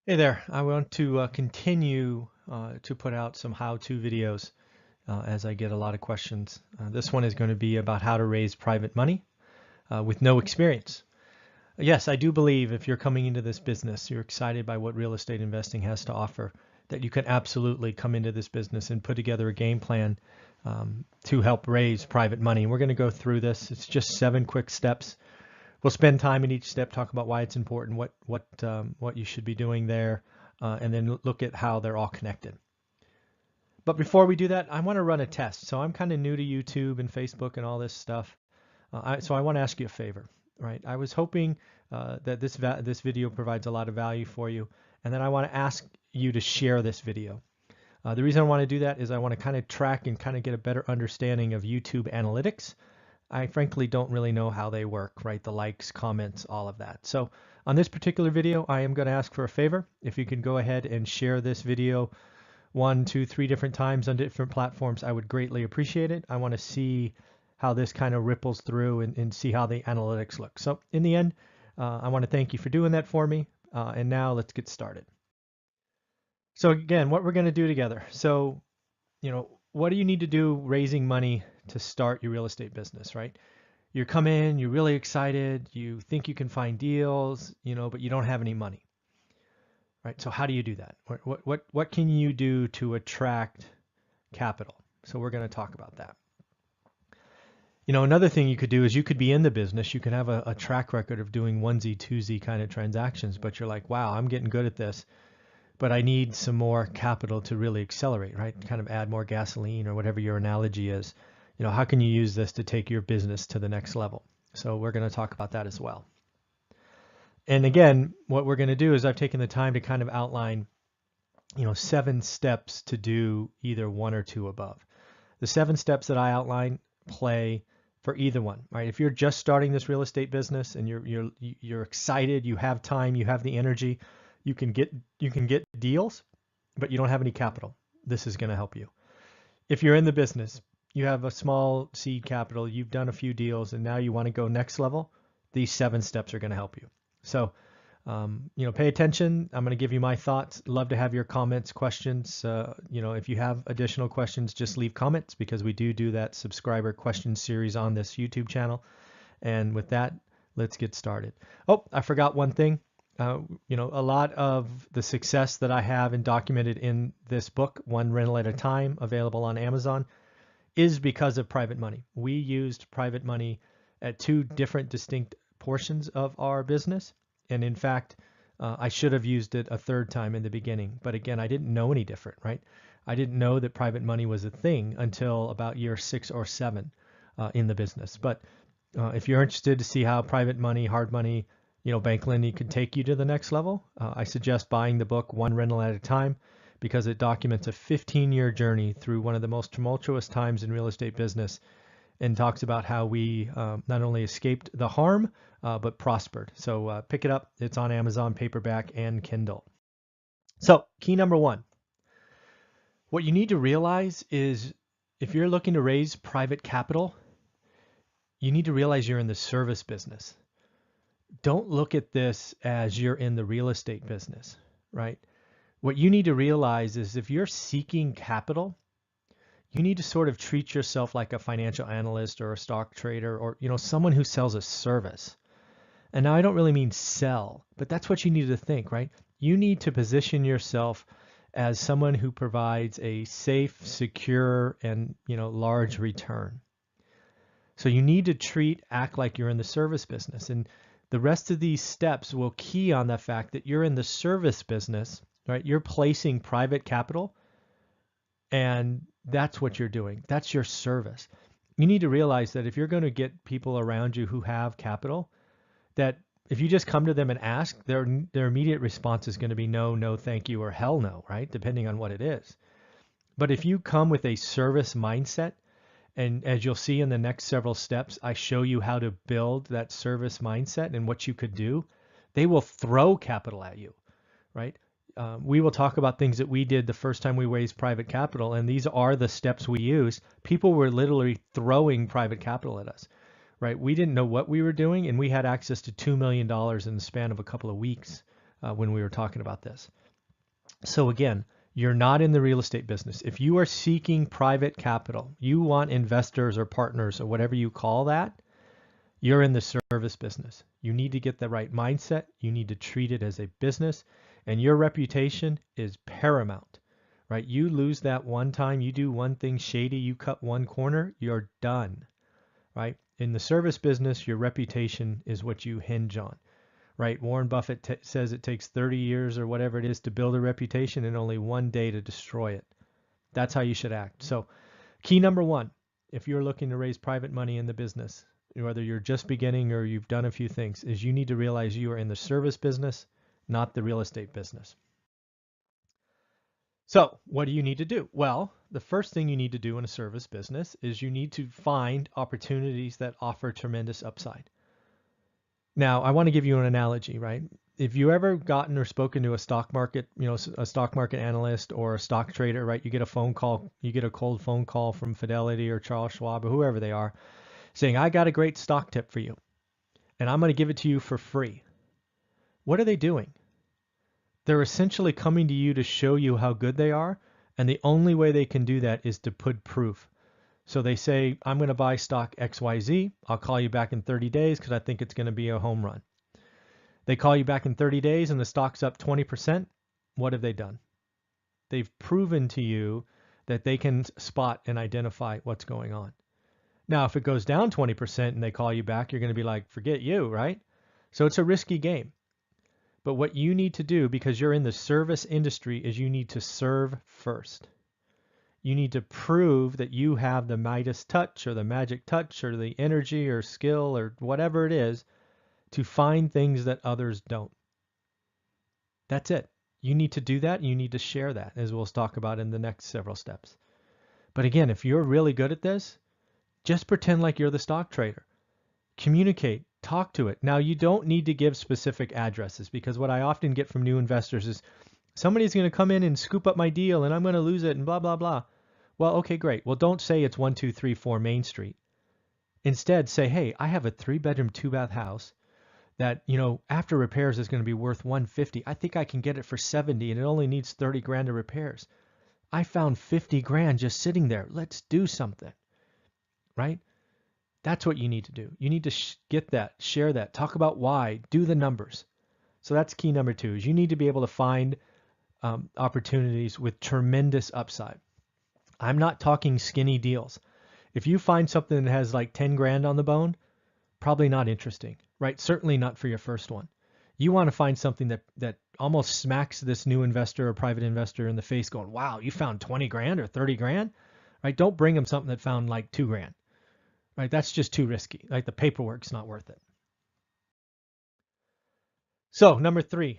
Hey there, I want to continue to put out some how-to videos as I get a lot of questions. This one is going to be about how to raise private money with no experience. Yes, I do believe if you're coming into this business, you're excited by what real estate investing has to offer, that you can absolutely come into this business and put together a game plan to help raise private money. And we're going to go through this. It's just 7 quick steps. We'll spend time in each step, talk about why it's important, what you should be doing there, and then look at how they're all connected. But before we do that, I want to run a test. So I'm kind of new to YouTube and Facebook and all this stuff. So I want to ask you a favor, right? I was hoping that this video provides a lot of value for you, and then I want to ask you to share this video. The reason I want to do that is I want to kind of track and kind of get a better understanding of YouTube analytics. I frankly don't really know how they work, right? The likes, comments, all of that. So on this particular video, I am going to ask for a favor. If you can go ahead and share this video 1, 2, 3 different times on different platforms, I would greatly appreciate it. I want to see how this kind of ripples through and see how the analytics look. So in the end, I want to thank you for doing that for me. And now let's get started. So again, what we're going to do together. So, what do you need to do raising money to start your real estate business, right? You come in, you're really excited, you think you can find deals, but you don't have any money, right? So how do you do that? What can you do to attract capital? So we're going to talk about that. Another thing you could do is you could be in the business, you can have a track record of doing onesie, twosie kind of transactions, but you're like, wow, I'm getting good at this, but I need some more capital to really accelerate, right? Kind of add more gasoline or whatever your analogy is. How can you use this to take your business to the next level? So we're going to talk about that as well. And again, what we're going to do is I've taken the time to kind of outline, 7 steps to do either 1 or 2 above. The 7 steps that I outline play for either one, right? If you're just starting this real estate business and you're excited, you have time, you have the energy, you can get deals, but you don't have any capital. This is going to help you. If you're in the business, you have a small seed capital, you've done a few deals, and now you want to go next level, these 7 steps are going to help you. So, pay attention. I'm going to give you my thoughts. Love to have your comments, questions. If you have additional questions, just leave comments because we do that subscriber question series on this YouTube channel. And with that, let's get started. Oh, I forgot one thing. A lot of the success that I have and documented in this book, One Rental at a Time, available on Amazon, is because of private money. We used private money at 2 different distinct portions of our business. And in fact, I should have used it a 3rd time in the beginning. But again, I didn't know any different, right? I didn't know that private money was a thing until about year 6 or 7 in the business. But if you're interested to see how private money, hard money, bank lending could take you to the next level, I suggest buying the book One Rental at a Time because it documents a 15-year journey through one of the most tumultuous times in real estate business and talks about how we not only escaped the harm, but prospered. So pick it up. It's on Amazon, paperback, and Kindle. So key number 1. What you need to realize is if you're looking to raise private capital, you need to realize you're in the service business. Don't look at this as you're in the real estate business, right? What you need to realize is if you're seeking capital, you need to sort of treat yourself like a financial analyst or a stock trader or, someone who sells a service. And now I don't really mean sell, but that's what you need to think, right? You need to position yourself as someone who provides a safe, secure, and, large return. So you need to act like you're in the service business. And the rest of these steps will key on the fact that you're in the service business, right? You're placing private capital, and that's what you're doing. That's your service. You need to realize that if you're going to get people around you who have capital, that if you just come to them and ask, their immediate response is going to be no, thank you, or hell no, right? Depending on what it is. But if you come with a service mindset, and as you'll see in the next several steps, I show you how to build that service mindset and what you could do, they will throw capital at you, right? We will talk about things that we did the first time we raised private capital, and these are the steps we used. People were literally throwing private capital at us, right? We didn't know what we were doing, and we had access to $2 million in the span of a couple of weeks when we were talking about this. So again, you're not in the real estate business. If you are seeking private capital, you want investors or partners or whatever you call that, you're in the service business. You need to get the right mindset. You need to treat it as a business, and your reputation is paramount, right? You lose that one time, you do one thing shady, you cut one corner, you're done, right? In the service business, your reputation is what you hinge on, right? Warren Buffett says it takes 30 years or whatever it is to build a reputation and only one day to destroy it. That's how you should act. So key number one, if you're looking to raise private money in the business, whether you're just beginning or you've done a few things, is you need to realize you are in the service business, not the real estate business. So what do you need to do? Well, the first thing you need to do in a service business is you need to find opportunities that offer tremendous upside. Now, I want to give you an analogy, right? If you ever gotten or spoken to a stock market, a stock market analyst or a stock trader, right? You get a phone call, you get a cold phone call from Fidelity or Charles Schwab or whoever they are, saying, I got a great stock tip for you, and I'm going to give it to you for free. What are they doing? They're essentially coming to you to show you how good they are, and the only way they can do that is to put proof. So they say, I'm going to buy stock XYZ. I'll call you back in 30 days because I think it's going to be a home run. They call you back in 30 days and the stock's up 20%. What have they done? They've proven to you that they can spot and identify what's going on. Now, if it goes down 20% and they call you back, you're going to be like, forget you, right? So it's a risky game. But what you need to do, because you're in the service industry, is you need to serve first. You need to prove that you have the Midas touch or the magic touch or the energy or skill or whatever it is to find things that others don't. That's it. You need to do that. And you need to share that, as we'll talk about in the next several steps. But again, if you're really good at this, just pretend like you're the stock trader. Communicate, talk to it. Now, you don't need to give specific addresses, because what I often get from new investors is somebody's going to come in and scoop up my deal and I'm going to lose it and blah, blah, blah. Well, okay, great. Well, don't say it's 1234 Main Street. Instead, say, hey, I have a 3-bedroom, 2-bath house that, after repairs is going to be worth $150. I think I can get it for $70 and it only needs $30,000 of repairs. I found $50,000 just sitting there. Let's do something, right? That's what you need to do. You need to get that, share that, talk about why, do the numbers. So that's key number 2, is you need to be able to find opportunities with tremendous upside. I'm not talking skinny deals. If you find something that has like $10,000 on the bone, probably not interesting, right? Certainly not for your first one. You want to find something that almost smacks this new investor or private investor in the face going, wow, you found $20,000 or $30,000, right? Don't bring them something that found like $2,000, right? That's just too risky. Like the paperwork's not worth it. So number 3,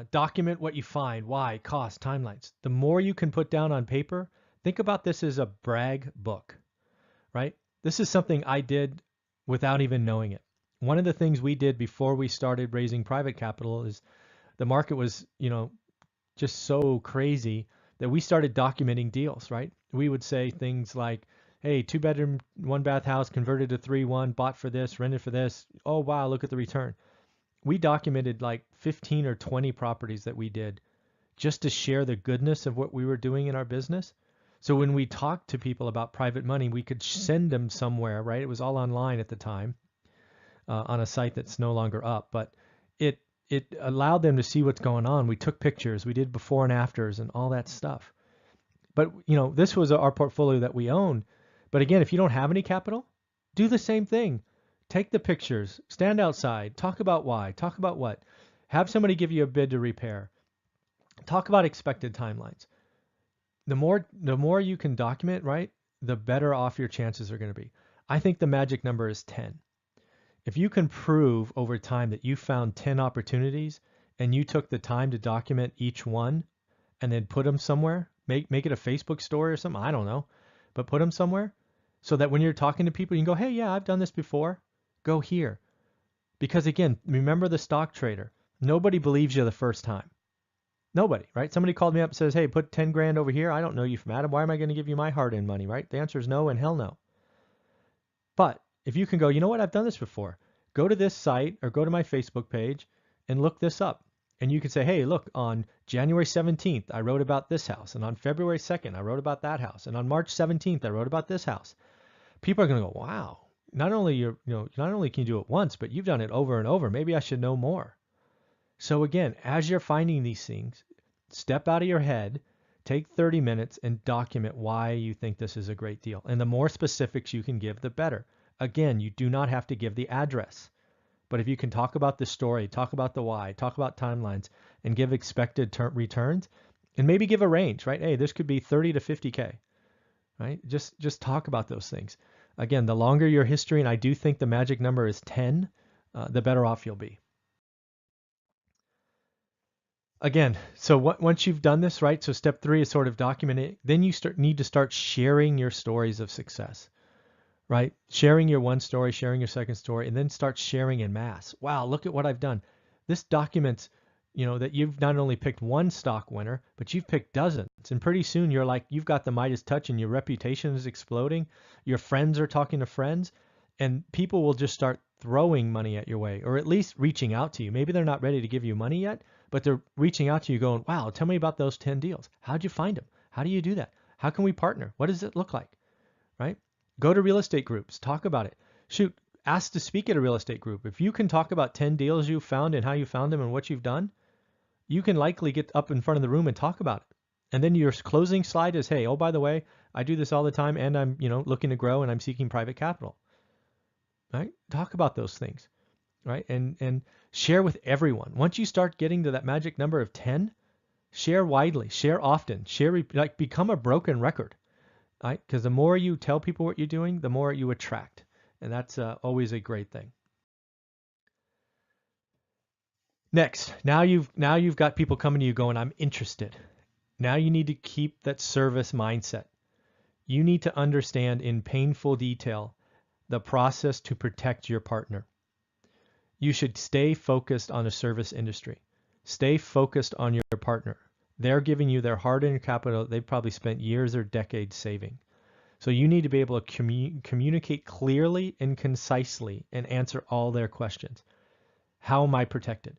document what you find, why, cost, timelines. The more you can put down on paper, think about this as a brag book, right? This is something I did without even knowing it. One of the things we did before we started raising private capital is the market was, just so crazy that we started documenting deals, right? We would say things like, hey, 2-bedroom, 1-bath house converted to 3-1, bought for this, rented for this. Oh, wow, look at the return. We documented like 15 or 20 properties that we did just to share the goodness of what we were doing in our business. So when we talked to people about private money, we could send them somewhere, right? It was all online at the time on a site that's no longer up, but it allowed them to see what's going on. We took pictures, we did before and afters and all that stuff. But, this was our portfolio that we owned. But again, if you don't have any capital, do the same thing. Take the pictures, stand outside, talk about why, talk about what. Have somebody give you a bid to repair. Talk about expected timelines. The more you can document, right, the better off your chances are going to be. I think the magic number is 10. If you can prove over time that you found 10 opportunities and you took the time to document each one and then put them somewhere, make it a Facebook story or something, I don't know, but put them somewhere so that when you're talking to people, you can go, hey, yeah, I've done this before. Go here. Because again, remember the stock trader. Nobody believes you the first time. Nobody, right? Somebody called me up and says, hey, put $10,000 over here. I don't know you from Adam. Why am I going to give you my hard-earned money, right? The answer is no and hell no. But if you can go, you know what? I've done this before. Go to this site or go to my Facebook page and look this up. And you can say, hey, look, on January 17th, I wrote about this house. And on February 2nd, I wrote about that house. And on March 17th, I wrote about this house. People are going to go, wow, not only not only can you do it once, but you've done it over and over. Maybe I should know more. So again, as you're finding these things, step out of your head, take 30 minutes and document why you think this is a great deal. And the more specifics you can give, the better. Again, you do not have to give the address. But if you can talk about the story, talk about the why, talk about timelines, and give expected returns, and maybe give a range, right? Hey, this could be 30 to 50K, right? Just talk about those things. Again, the longer your history, and I do think the magic number is 10, the better off you'll be. Again, so once you've done this, right? So step 3 is sort of documenting. Then you need to start sharing your stories of success, right? Sharing your one story, sharing your second story, and then start sharing in mass. Wow, look at what I've done. This documents, that you've not only picked one stock winner, but you've picked dozens. And pretty soon you've got the Midas touch and your reputation is exploding. Your friends are talking to friends, and people will just start throwing money at your way, or at least reaching out to you. Maybe they're not ready to give you money yet, but they're reaching out to you going, wow, tell me about those 10 deals. How'd you find them? How do you do that? How can we partner? What does it look like? Right? Go to real estate groups, talk about it. Shoot, ask to speak at a real estate group. If you can talk about 10 deals you found and how you found them and what you've done, you can likely get up in front of the room and talk about it. And then your closing slide is, hey, oh, by the way, I do this all the time and I'm, looking to grow and I'm seeking private capital. Right? Talk about those things, right? And share with everyone. Once you start getting to that magic number of 10, share widely, share often, become a broken record. Right? Because the more you tell people what you're doing, the more you attract. And that's always a great thing. Next, now you've got people coming to you going, I'm interested. Now you need to keep that service mindset. You need to understand in painful detail the process to protect your partner. You should stay focused on the service industry. Stay focused on your partner. They're giving you their hard-earned capital they've probably spent years or decades saving. So you need to be able to communicate clearly and concisely and answer all their questions. How am I protected?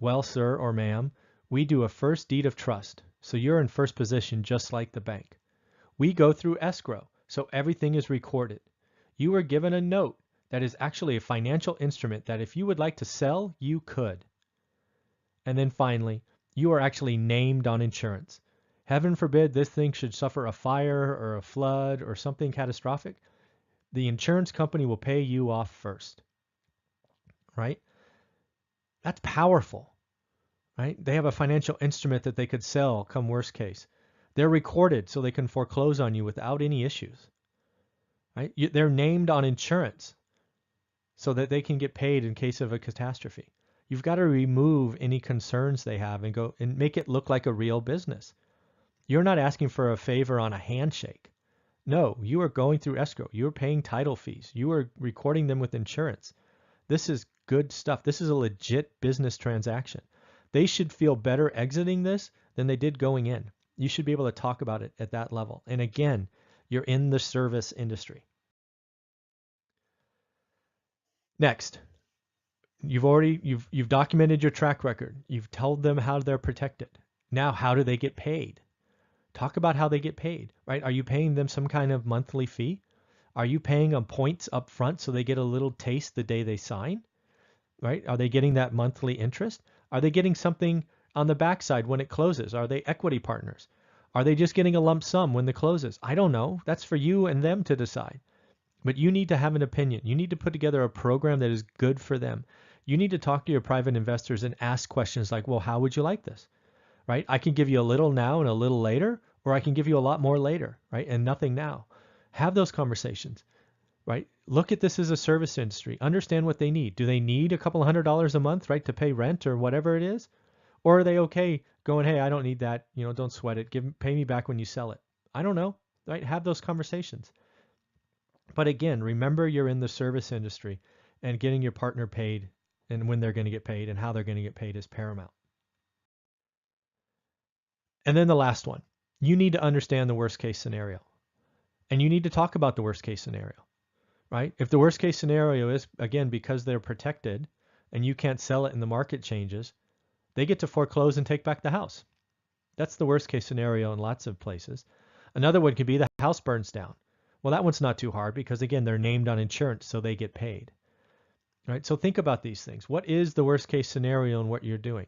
Well, sir or ma'am, we do a first deed of trust. So you're in first position just like the bank. We go through escrow, so everything is recorded. You are given a note that is actually a financial instrument that if you would like to sell, you could. And then finally, you are actually named on insurance. Heaven forbid this thing should suffer a fire or a flood or something catastrophic. The insurance company will pay you off first, right? That's powerful, right? They have a financial instrument that they could sell come worst case. They're recorded so they can foreclose on you without any issues, right? They're named on insurance so that they can get paid in case of a catastrophe. You've got to remove any concerns they have and go and make it look like a real business. You're not asking for a favor on a handshake. No, you are going through escrow. You are paying title fees. You are recording them with insurance. This is good stuff. This is a legit business transaction. They should feel better exiting this than they did going in. You should be able to talk about it at that level. And again, you're in the service industry. Next, you've documented your track record. You've told them how they're protected. Now, how do they get paid? Talk about how they get paid, right? Are you paying them some kind of monthly fee? Are you paying them points up front so they get a little taste the day they sign, right? Are they getting that monthly interest? Are they getting something on the backside when it closes? Are they equity partners? Are they just getting a lump sum when it closes? I don't know. That's for you and them to decide. But you need to have an opinion. You need to put together a program that is good for them. You need to talk to your private investors and ask questions like, well, how would you like this? Right? I can give you a little now and a little later, or I can give you a lot more later, right? And nothing now. Have those conversations, right? Look at this as a service industry. Understand what they need. Do they need a couple $100 a month, right, to pay rent or whatever it is? Or are they okay going, hey, I don't need that. Don't sweat it. Pay me back when you sell it. I don't know, right? Have those conversations. But again, remember you're in the service industry and getting your partner paid and when they're going to get paid and how they're going to get paid is paramount. And then the last one, you need to understand the worst case scenario. And you need to talk about the worst case scenario, right? If the worst case scenario is, again, because they're protected and you can't sell it and the market changes, they get to foreclose and take back the house. That's the worst case scenario in lots of places. Another one could be the house burns down. Well, that one's not too hard because, again, they're named on insurance, so they get paid. Right? So think about these things. What is the worst case scenario in what you're doing?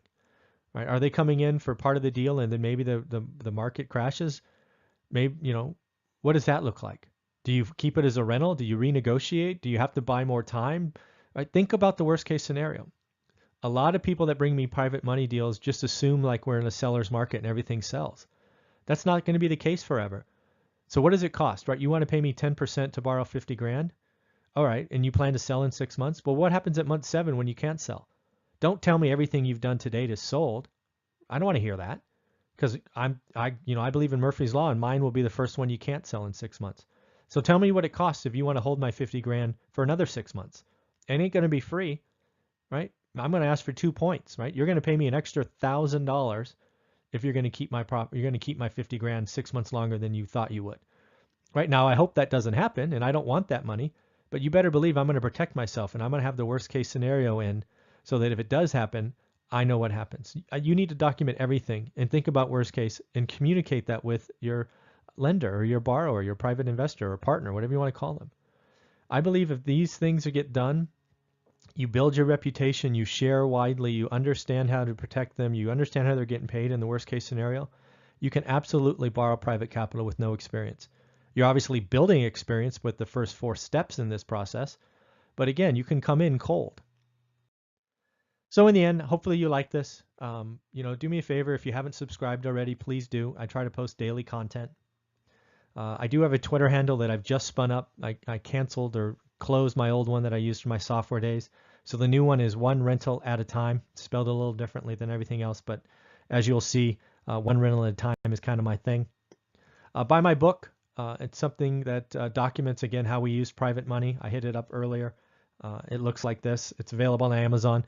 Right? Are they coming in for part of the deal and then maybe the market crashes? Maybe, what does that look like? Do you keep it as a rental? Do you renegotiate? Do you have to buy more time? Right? Think about the worst case scenario. A lot of people that bring me private money deals just assume like we're in a seller's market and everything sells. That's not going to be the case forever. So what does it cost, right? You want to pay me 10% to borrow 50 grand? All right. And you plan to sell in 6 months? Well, what happens at month 7 when you can't sell? Don't tell me everything you've done to date is sold. I don't want to hear that because I believe in Murphy's Law and mine will be the first one you can't sell in 6 months. So tell me what it costs if you want to hold my 50 grand for another 6 months. It ain't going to be free, right? I'm going to ask for 2 points, right? You're going to pay me an extra $1,000 if you're going to keep you're going to keep my 50 grand 6 months longer than you thought you would. Right now, I hope that doesn't happen, and I don't want that money, but you better believe I'm going to protect myself, and I'm going to have the worst case scenario in so that if it does happen, I know what happens. You need to document everything and think about worst case and communicate that with your lender or your borrower, your private investor or partner, whatever you want to call them. I believe if these things get done, you build your reputation, you share widely, you understand how to protect them, you understand how they're getting paid in the worst case scenario, you can absolutely borrow private capital with no experience. You're obviously building experience with the first 4 steps in this process, but again, you can come in cold. So in the end, hopefully you like this. Do me a favor, if you haven't subscribed already, please do. I try to post daily content. I do have a Twitter handle that I've just spun up. I canceled or closed my old one that I used for my software days. So the new one is one rental at a time, spelled a little differently than everything else. But as you'll see, one rental at a time is kind of my thing. Buy my book. It's something that documents, again, how we use private money. I hit it up earlier. It looks like this. It's available on Amazon.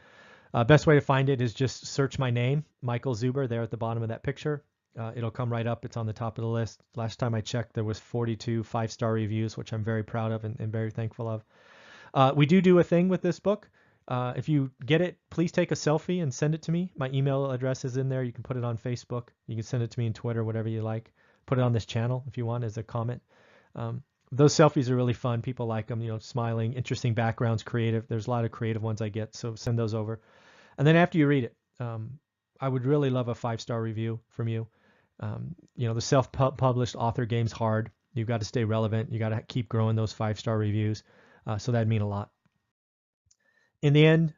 Best way to find it is just search my name, Michael Zuber, there at the bottom of that picture. It'll come right up. It's on the top of the list. Last time I checked, there was 42 5-star reviews, which I'm very proud of and very thankful of. We do a thing with this book. If you get it, please take a selfie and send it to me. My email address is in there. You can put it on Facebook. You can send it to me on Twitter, whatever you like. Put it on this channel if you want as a comment. Those selfies are really fun. People like them, smiling, interesting backgrounds, creative. There's a lot of creative ones I get, so send those over. And then after you read it, I would really love a 5-star review from you. The self-published author game's hard. You've got to stay relevant. You got to keep growing those 5-star reviews. So that'd mean a lot. In the end,